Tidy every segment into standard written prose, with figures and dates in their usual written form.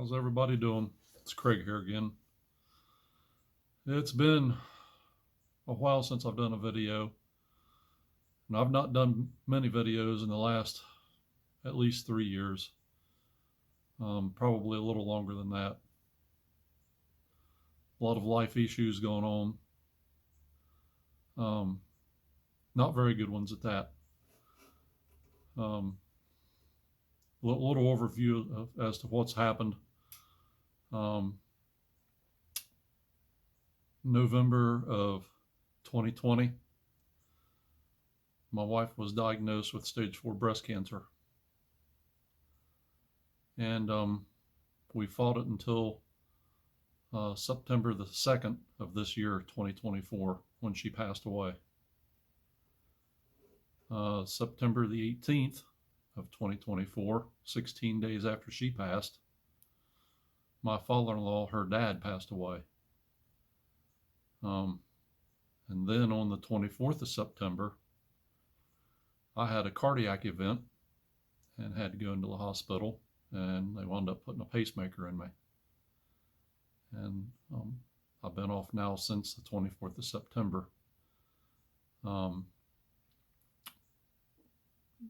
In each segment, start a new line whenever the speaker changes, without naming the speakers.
How's everybody doing? It's Craig here again. It's been a while since I've done a video, and I've not done many videos in the last at least 3 years, probably a little longer than that. A lot of life issues going on, um, not very good ones at that. Little overview as to what's happened. Um, November of 2020, my wife was diagnosed with stage 4 breast cancer. And we fought it until September the 2nd of this year, 2024, when she passed away. September the 18th of 2024, 16 days after she passed, my father-in-law, her dad, passed away. And then on the 24th of September, I had a cardiac event and had to go into the hospital, and they wound up putting a pacemaker in me. And I've been off now since the 24th of September.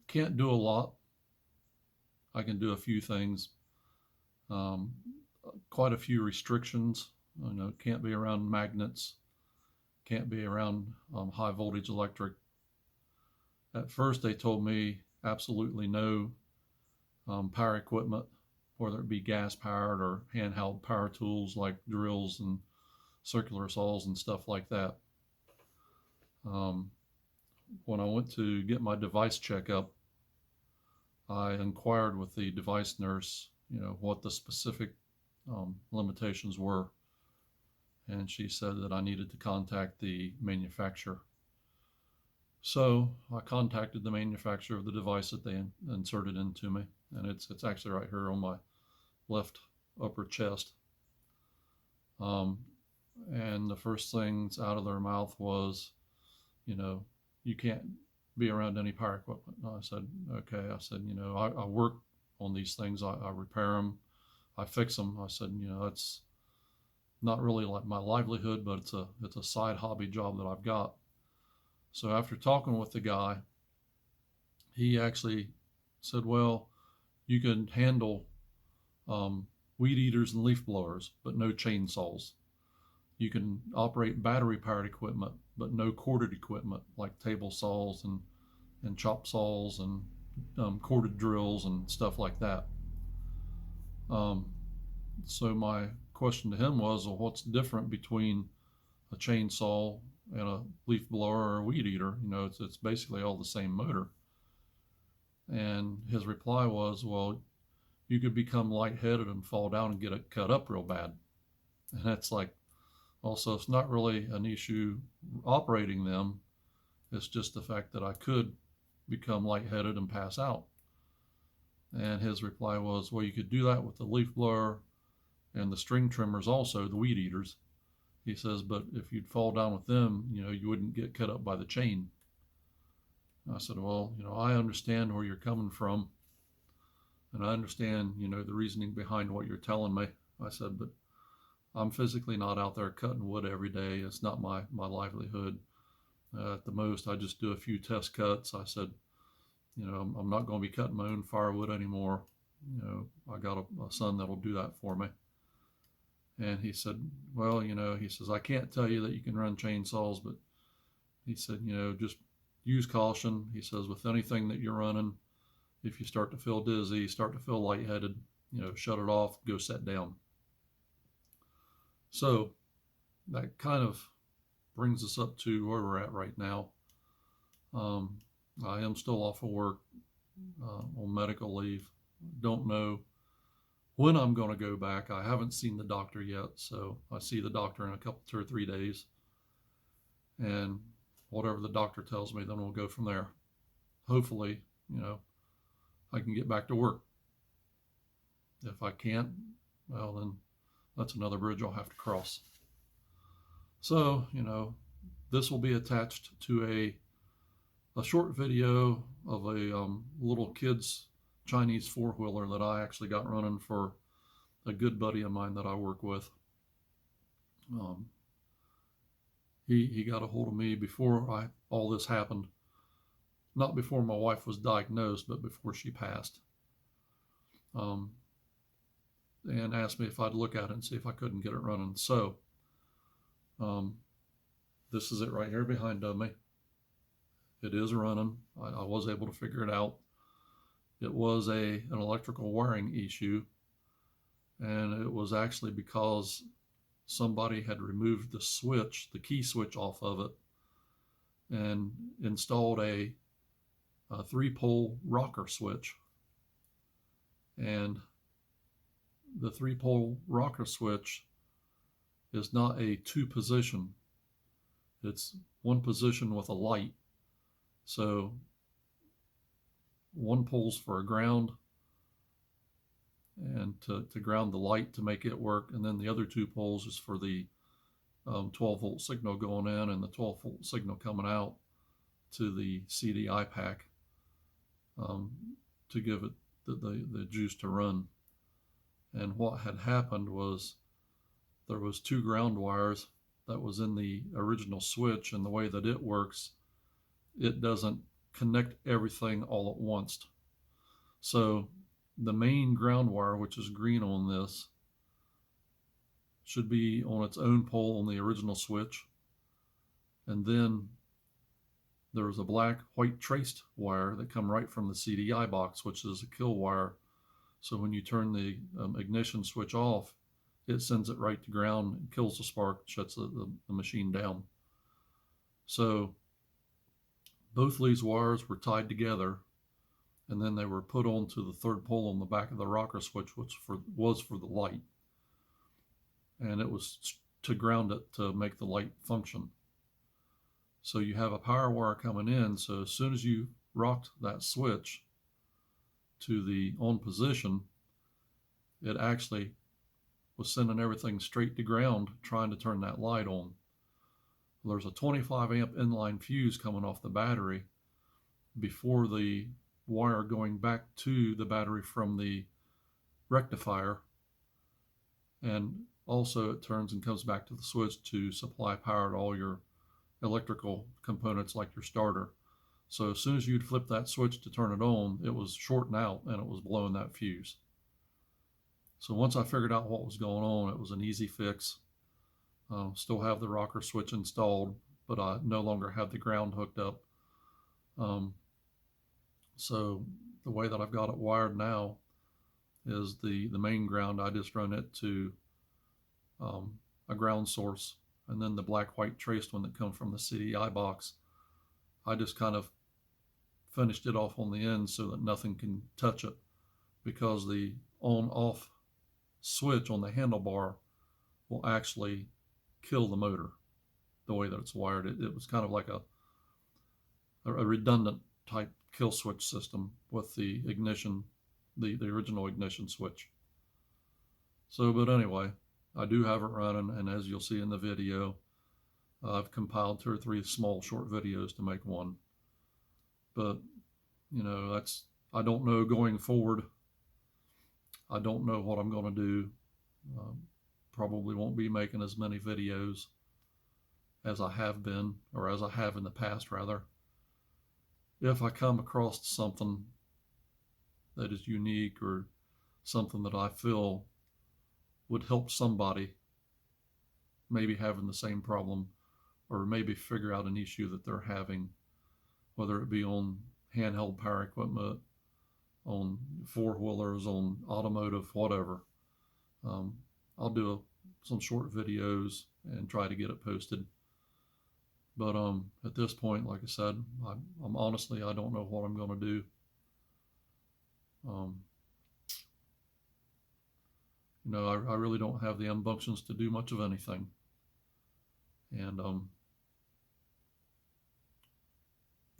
Can't do a lot. I can do a few things. Quite a few restrictions. Can't be around magnets. Can't be around high voltage electric. At first, they told me absolutely no power equipment, whether it be gas powered or handheld power tools like drills and circular saws and stuff like that. When I went to get my device checkup, I inquired with the device nurse, what the specific limitations were. And she said that I needed to contact the manufacturer. So I contacted the manufacturer of the device that they inserted into me, and it's actually right here on my left upper chest. And the first things out of their mouth was, you can't be around any power equipment. And I said, okay. I said, I work on these things. I repair them. I fix them. I said, that's not really like my livelihood, but it's a side hobby job that I've got. So after talking with the guy, he actually said, well, you can handle weed eaters and leaf blowers, but no chainsaws. You can operate battery powered equipment, but no corded equipment like table saws and chop saws and corded drills and stuff like that. So my question to him was, well, what's different between a chainsaw and a leaf blower or a weed eater? It's basically all the same motor. And his reply was, well, you could become lightheaded and fall down and get it cut up real bad. And that's like, also, it's not really an issue operating them. It's just the fact that I could become lightheaded and pass out. And his reply was, well, you could do that with the leaf blower and the string trimmers also, the weed eaters. He says, but if you'd fall down with them, you wouldn't get cut up by the chain. I said, well, I understand where you're coming from, and I understand, the reasoning behind what you're telling me. I said, but I'm physically not out there cutting wood every day. It's not my livelihood. At the most, I just do a few test cuts. I said, I'm not going to be cutting my own firewood anymore. I got a son that'll do that for me. And he said, well, he says, I can't tell you that you can run chainsaws, but he said, just use caution. He says, with anything that you're running, if you start to feel dizzy, start to feel lightheaded, shut it off, go sit down. So that kind of brings us up to where we're at right now. I am still off of work on medical leave. Don't know when I'm going to go back. I haven't seen the doctor yet, so I see the doctor in 2 or 3 days. And whatever the doctor tells me, then we'll go from there. Hopefully, I can get back to work. If I can't, well, then that's another bridge I'll have to cross. So, this will be attached to a short video of a little kid's Chinese four-wheeler that I actually got running for a good buddy of mine that I work with. Um, he got a hold of me before all this happened, not before my wife was diagnosed, but before she passed, um, and asked me if I'd look at it and see if I couldn't get it running. So um, this is it right here behind me. It is running. I was able to figure it out. It was an electrical wiring issue, and it was actually because somebody had removed the switch, the key switch off of it, and installed a 3-pole rocker switch. And the 3-pole rocker switch is not a 2-position. It's 1 position with a light. So 1 pole's for a ground and to ground the light to make it work. And then the other 2 poles is for the 12-volt signal going in and the 12-volt signal coming out to the CDI pack to give it the juice to run. And what had happened was there was 2 ground wires that was in the original switch, and the way that it works, it doesn't connect everything all at once. So the main ground wire, which is green on this, should be on its own pole on the original switch. And then there's a black white traced wire that come right from the CDI box, which is a kill wire. So when you turn the ignition switch off, it sends it right to ground, kills the spark, shuts the machine down. So both of these wires were tied together, and then they were put onto the 3rd pole on the back of the rocker switch, which was for the light. And it was to ground it to make the light function. So you have a power wire coming in, so as soon as you rocked that switch to the on position, it actually was sending everything straight to ground, trying to turn that light on. There's a 25 amp inline fuse coming off the battery before the wire going back to the battery from the rectifier, and also it turns and comes back to the switch to supply power to all your electrical components like your starter. So as soon as you'd flip that switch to turn it on, it was shorting out and it was blowing that fuse. So once I figured out what was going on, it was an easy fix. Still have the rocker switch installed, but I no longer have the ground hooked up. So the way that I've got it wired now is the main ground. I just run it to a ground source, and then the black white traced one that comes from the CDI box, I just kind of finished it off on the end so that nothing can touch it, because the on off switch on the handlebar will actually kill the motor the way that it's wired. It was kind of like a redundant type kill switch system with the ignition, the original ignition switch. So, but anyway, I do have it running, and as you'll see in the video, I've compiled 2 or 3 small short videos to make one. But, you know, I don't know going forward. I don't know what I'm going to do. Probably won't be making as many videos as I have been, or as I have in the past, rather. If I come across something that is unique or something that I feel would help somebody maybe having the same problem, or maybe figure out an issue that they're having, whether it be on handheld power equipment, on 4-wheelers, on automotive, whatever. I'll do some short videos and try to get it posted. But at this point, like I said, I'm honestly, I don't know what I'm going to do. You know, I really don't have the ambitions to do much of anything. And,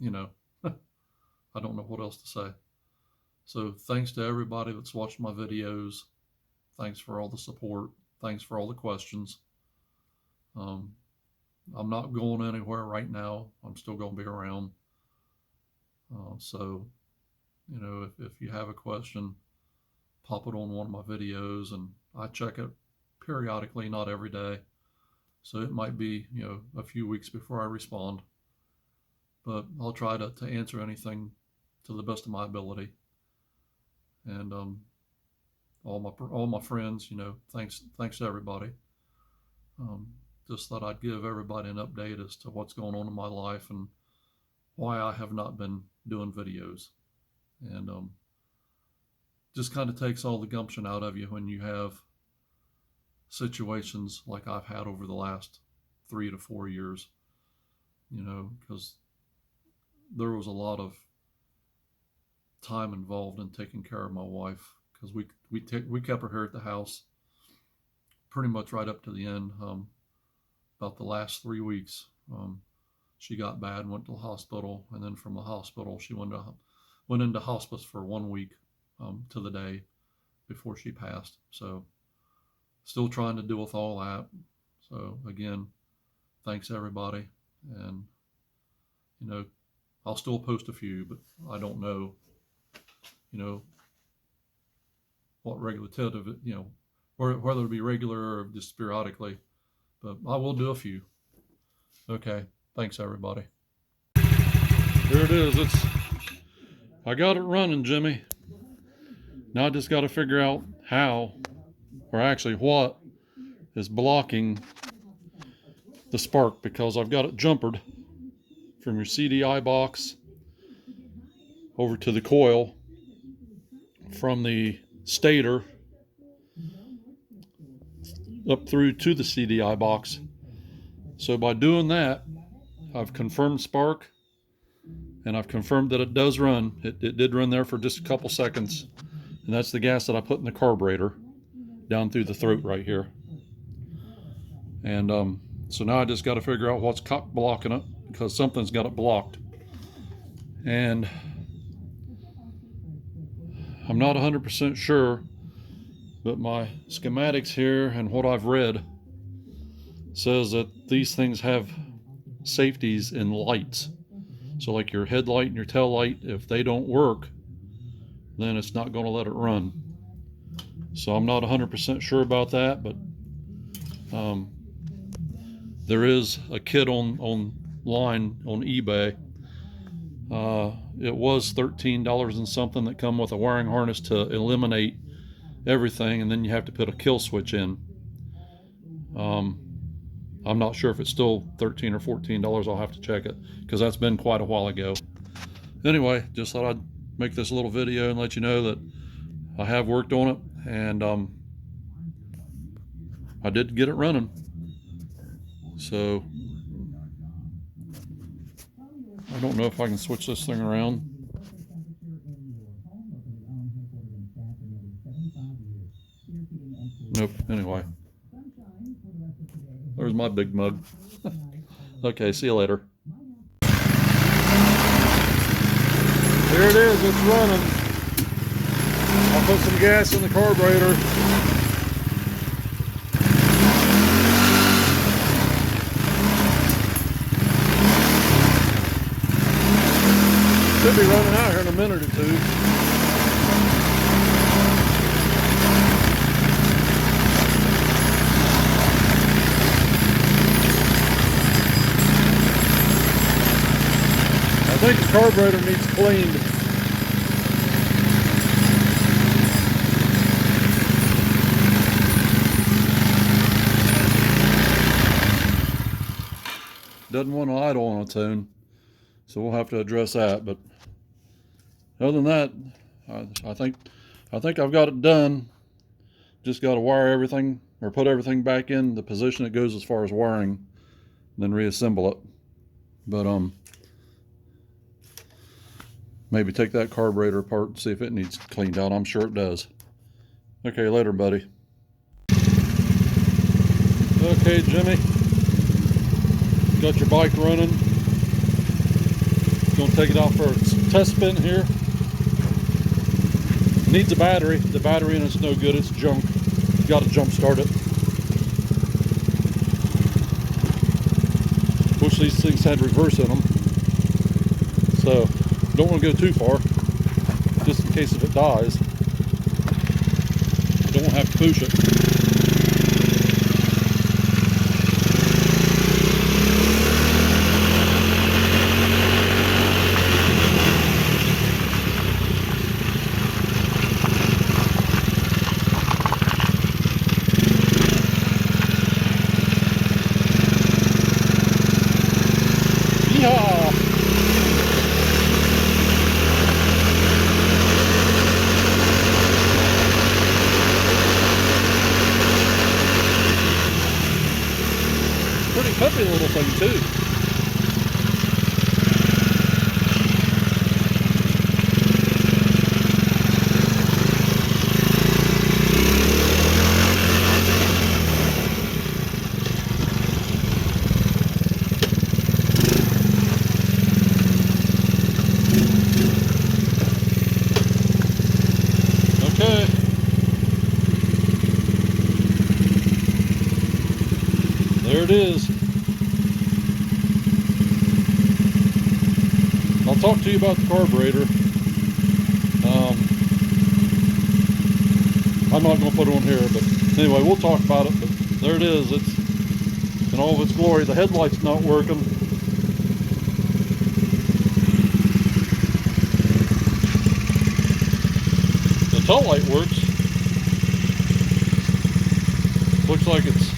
you know, I don't know what else to say. So thanks to everybody that's watched my videos. Thanks for all the support. Thanks for all the questions. I'm not going anywhere right now. I'm still going to be around. So, you know, if you have a question, pop it on one of my videos and I check it periodically, not every day. So it might be, a few weeks before I respond. But I'll try to answer anything to the best of my ability. And all my friends, thanks to everybody. Just thought I'd give everybody an update as to what's going on in my life and why I have not been doing videos. And just kind of takes all the gumption out of you when you have situations like I've had over the last 3 to 4 years, because there was a lot of time involved in taking care of my wife, because we kept her here at the house pretty much right up to the end. About the last 3 weeks, she got bad, went to the hospital, and then from the hospital she went into hospice for 1 week, to the day before she passed. So still trying to deal with all that. So again, thanks everybody. And I'll still post a few, but I don't know what regulative it, whether it'll be regular or just periodically, but I will do a few. Okay, thanks everybody. Here it is. I got it running, Jimmy. Now I just got to figure out how, or actually what, is blocking the spark, because I've got it jumpered from your CDI box over to the coil, from the stator up through to the CDI box. So by doing that, I've confirmed spark, and I've confirmed that it does run. It did run there for just a couple seconds, and that's the gas that I put in the carburetor down through the throat right here. And so now I just got to figure out what's blocking it, because something's got it blocked. And I'm not 100% sure, but my schematics here and what I've read says that these things have safeties in lights. So like your headlight and your tail light, if they don't work, then it's not going to let it run. So I'm not 100% sure about that, but there is a kit online on eBay. It was $13 and something that come with a wiring harness to eliminate everything, and then you have to put a kill switch in. I'm not sure if it's still $13 or $14. I'll have to check it, because that's been quite a while ago. Anyway, just thought I'd make this little video and let you know that I have worked on it, and I did get it running. So I don't know if I can switch this thing around. Nope. Anyway, there's my big mug. Okay, see you later. There it is, it's running. I'll put some gas in the carburetor. Should be running out here in a minute or two. I think the carburetor needs cleaned. Doesn't want to idle on its own, so we'll have to address that. But other than that, I think I've got it done. Just got to wire everything, or put everything back in the position it goes as far as wiring, then reassemble it. But maybe take that carburetor apart and see if it needs cleaned out. I'm sure it does. Okay, later, buddy. Okay, Jimmy. Got your bike running. Gonna take it out for a test spin here. Needs a battery. The battery in it's no good. It's junk. You got to jump start it. Wish these things had reverse in them. So don't want to go too far, just in case if it dies. Don't won't have to push it. Yeehaw! Pretty puppy little thing too. Okay. There it is. I'll talk to you about the carburetor. I'm not going to put it on here, but anyway, we'll talk about it. But there it is. It's in all of its glory. The headlight's not working. The tail light works. Looks like it's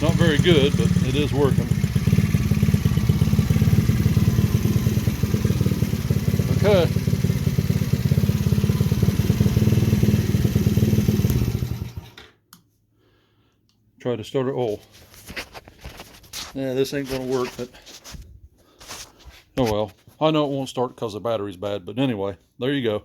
not very good, but it is working. Okay. Try to start it. Oh, yeah, this ain't gonna work, but oh well. I know it won't start because the battery's bad, but anyway, there you go.